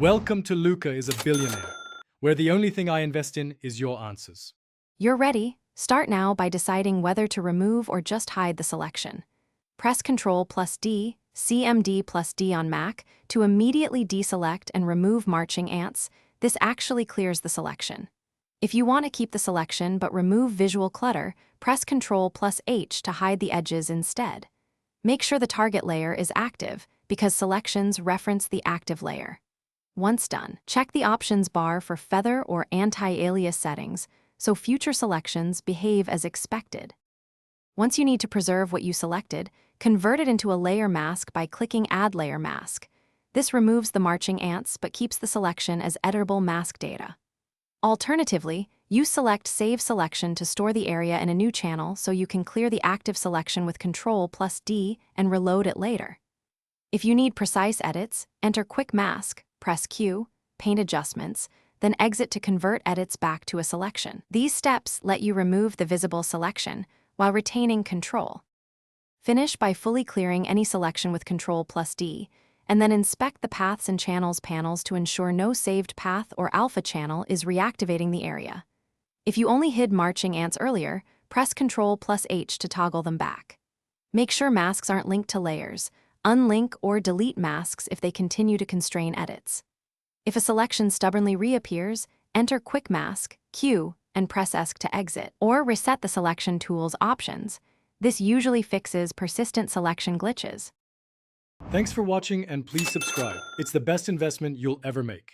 Welcome to Luca is a Billionaire, where the only thing I invest in is your answers. You're ready. Start now by deciding whether to remove or just hide the selection. Press Ctrl+D, CMD+D on Mac to immediately deselect and remove marching ants. This actually clears the selection. If you want to keep the selection but remove visual clutter, press Ctrl+H to hide the edges instead. Make sure the target layer is active because selections reference the active layer. Once done, check the options bar for feather or anti-alias settings so future selections behave as expected. Once you need to preserve what you selected, convert it into a layer mask by clicking Add Layer Mask. This removes the marching ants but keeps the selection as editable mask data. Alternatively, use Select Save Selection to store the area in a new channel so you can clear the active selection with Ctrl+D and reload it later. If you need precise edits, enter Quick Mask, press Q, Paint Adjustments, then exit to convert edits back to a selection. These steps let you remove the visible selection while retaining control. Finish by fully clearing any selection with Ctrl+D, and then inspect the Paths and Channels panels to ensure no saved path or alpha channel is reactivating the area. If you only hid marching ants earlier, press Ctrl+H to toggle them back. Make sure masks aren't linked to layers. Unlink or delete masks if they continue to constrain edits. If a selection stubbornly reappears, enter Quick Mask, Q, and press ESC to exit, or reset the selection tool's options. This usually fixes persistent selection glitches. Thanks for watching and please subscribe. It's the best investment you'll ever make.